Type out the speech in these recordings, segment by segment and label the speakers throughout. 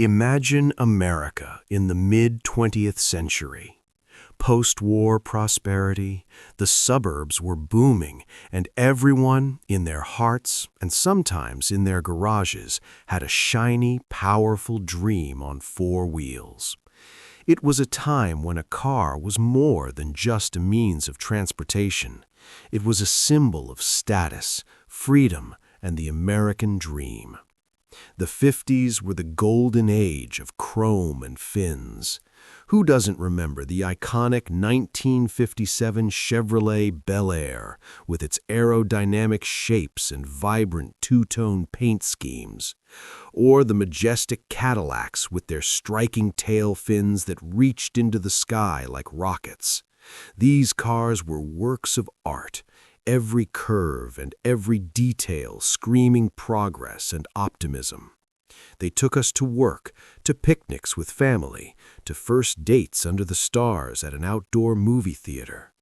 Speaker 1: Imagine America in the mid-20th century. Post-war prosperity, the suburbs were booming, and everyone, in their hearts and sometimes in their garages, had a shiny, powerful dream on four wheels. It was a time when a car was more than just a means of transportation. It was a symbol of status, freedom, and the American dream. The 50s were the golden age of chrome and fins. Who doesn't remember the iconic 1957 Chevrolet Bel Air with its aerodynamic shapes and vibrant two-tone paint schemes? Or the majestic Cadillacs with their striking tail fins that reached into the sky like rockets? These cars were works of art, every curve and every detail screaming progress and optimism. They took us to work, to picnics with family, to first dates under the stars at an outdoor movie theater.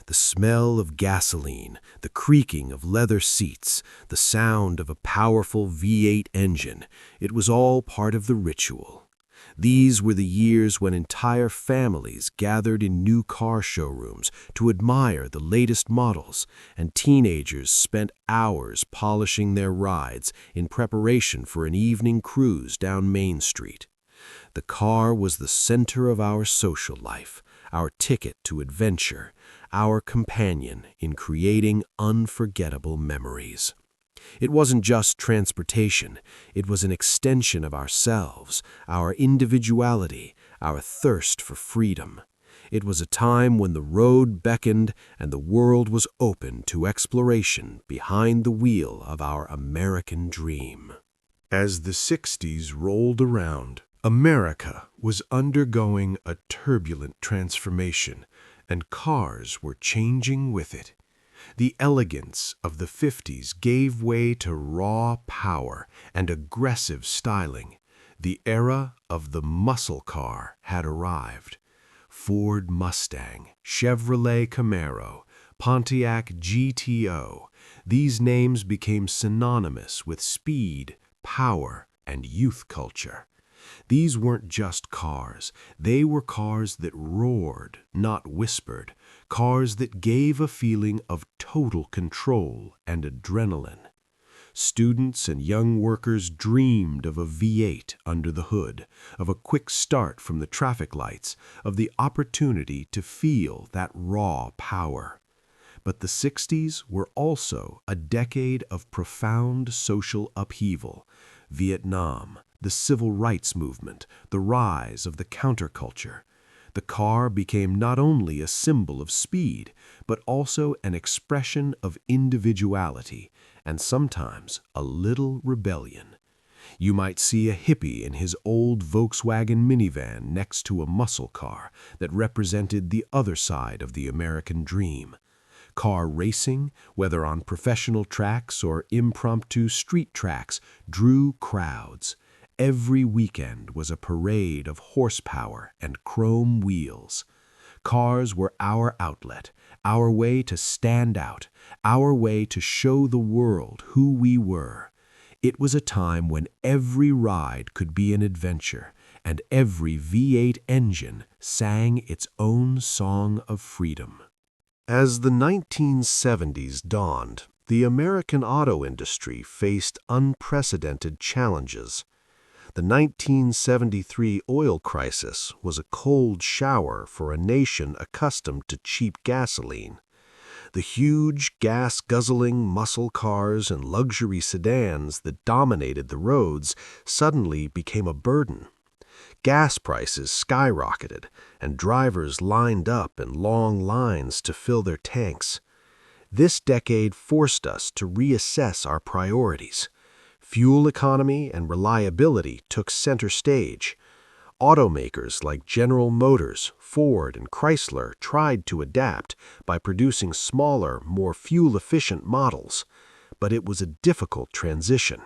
Speaker 1: The smell of gasoline, the creaking of leather seats, the sound of a powerful V8 engine, it was all part of the ritual. These were the years when entire families gathered in new car showrooms to admire the latest models, and teenagers spent hours polishing their rides in preparation for an evening cruise down Main Street. The car was the center of our social life, our ticket to adventure, our companion in creating unforgettable memories. It wasn't just transportation, it was an extension of ourselves, our individuality, our thirst for freedom. It was a time when the road beckoned and the world was open to exploration behind the wheel of our American dream. As the 60s rolled around, America was undergoing a turbulent transformation, and cars were changing with it. The elegance of the 50s gave way to raw power and aggressive styling. The era of the muscle car had arrived. Ford Mustang, Chevrolet Camaro, Pontiac GTO, these names became synonymous with speed, power, and youth culture. These weren't just cars, they were cars that roared, not whispered, cars that gave a feeling of total control and adrenaline. Students and young workers dreamed of a V8 under the hood, of a quick start from the traffic lights, of the opportunity to feel that raw power. But the 60s were also a decade of profound social upheaval. Vietnam, the civil rights movement, the rise of the counterculture. The car became not only a symbol of speed, but also an expression of individuality, and sometimes a little rebellion. You might see a hippie in his old Volkswagen minivan next to a muscle car that represented the other side of the American dream. Car racing, whether on professional tracks or impromptu street tracks, drew crowds. Every weekend was a parade of horsepower and chrome wheels. Cars were our outlet, our way to stand out, our way to show the world who we were. It was a time when every ride could be an adventure, and every V8 engine sang its own song of freedom. As the 1970s dawned, the American auto industry faced unprecedented challenges. The 1973 oil crisis was a cold shower for a nation accustomed to cheap gasoline. The huge, gas-guzzling muscle cars and luxury sedans that dominated the roads suddenly became a burden. Gas prices skyrocketed, and drivers lined up in long lines to fill their tanks. This decade forced us to reassess our priorities. Fuel economy and reliability took center stage. Automakers like General Motors, Ford, and Chrysler tried to adapt by producing smaller, more fuel-efficient models, but it was a difficult transition.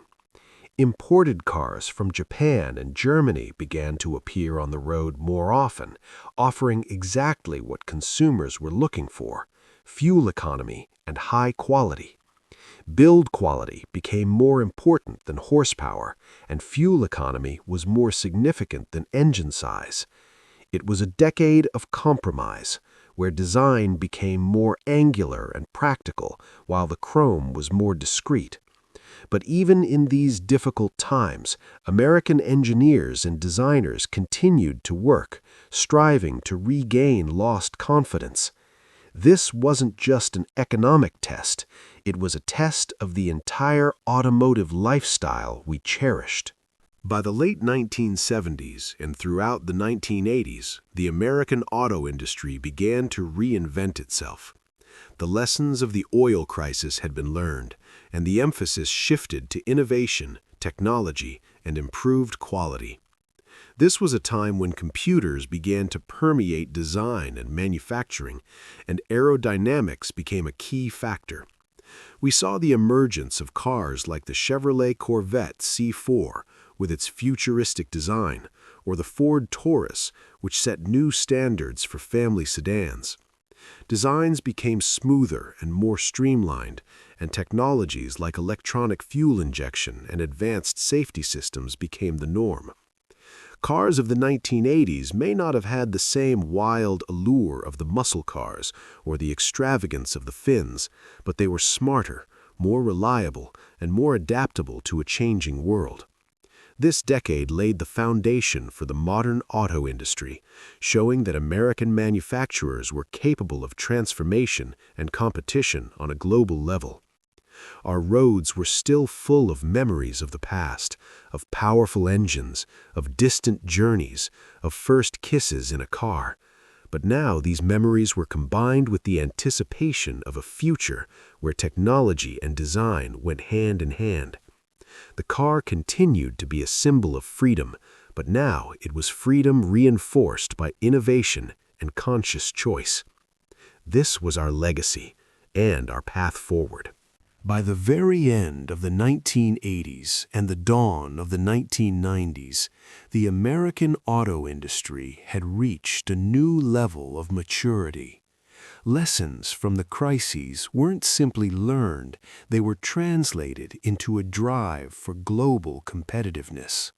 Speaker 1: Imported cars from Japan and Germany began to appear on the road more often, offering exactly what consumers were looking for: fuel economy and high quality. Build quality became more important than horsepower, and fuel economy was more significant than engine size. It was a decade of compromise, where design became more angular and practical, while the chrome was more discreet. But even in these difficult times, American engineers and designers continued to work, striving to regain lost confidence. This wasn't just an economic test, it was a test of the entire automotive lifestyle we cherished. By the late 1970s and throughout the 1980s, the American auto industry began to reinvent itself. The lessons of the oil crisis had been learned, and the emphasis shifted to innovation, technology, and improved quality. This was a time when computers began to permeate design and manufacturing, and aerodynamics became a key factor. We saw the emergence of cars like the Chevrolet Corvette C4, with its futuristic design, or the Ford Taurus, which set new standards for family sedans. Designs became smoother and more streamlined, and technologies like electronic fuel injection and advanced safety systems became the norm. Cars of the 1980s may not have had the same wild allure of the muscle cars or the extravagance of the fins, but they were smarter, more reliable, and more adaptable to a changing world. This decade laid the foundation for the modern auto industry, showing that American manufacturers were capable of transformation and competition on a global level. Our roads were still full of memories of the past, of powerful engines, of distant journeys, of first kisses in a car. But now these memories were combined with the anticipation of a future where technology and design went hand in hand. The car continued to be a symbol of freedom, but now it was freedom reinforced by innovation and conscious choice. This was our legacy and our path forward. By the very end of the 1980s and the dawn of the 1990s, the American auto industry had reached a new level of maturity. Lessons from the crises weren't simply learned, they were translated into a drive for global competitiveness.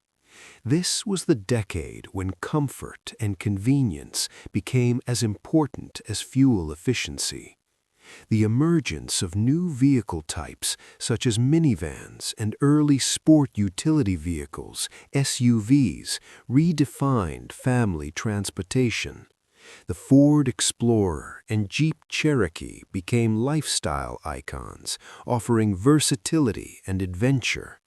Speaker 1: This was the decade when comfort and convenience became as important as fuel efficiency. The emergence of new vehicle types such as minivans and early sport utility vehicles, SUVs, redefined family transportation. The Ford Explorer and Jeep Cherokee became lifestyle icons, offering versatility and adventure.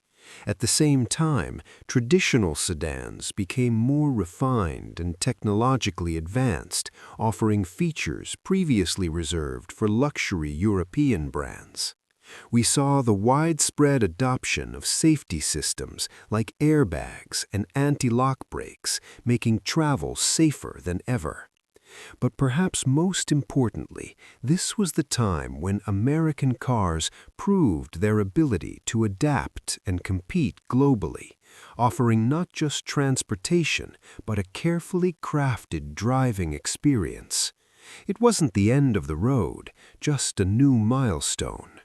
Speaker 1: At the same time, traditional sedans became more refined and technologically advanced, offering features previously reserved for luxury European brands. We saw the widespread adoption of safety systems like airbags and anti-lock brakes, making travel safer than ever. But perhaps most importantly, this was the time when American cars proved their ability to adapt and compete globally, offering not just transportation, but a carefully crafted driving experience. It wasn't the end of the road, just a new milestone.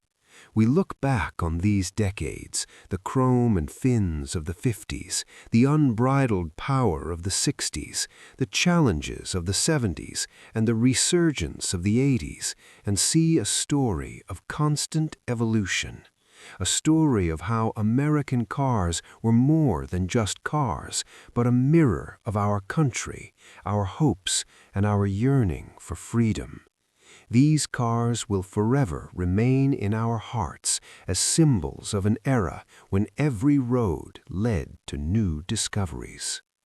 Speaker 1: We look back on these decades, the chrome and fins of the 50s, the unbridled power of the 60s, the challenges of the 70s, and the resurgence of the 80s, and see a story of constant evolution. A story of how American cars were more than just cars, but a mirror of our country, our hopes, and our yearning for freedom. These cars will forever remain in our hearts as symbols of an era when every road led to new discoveries.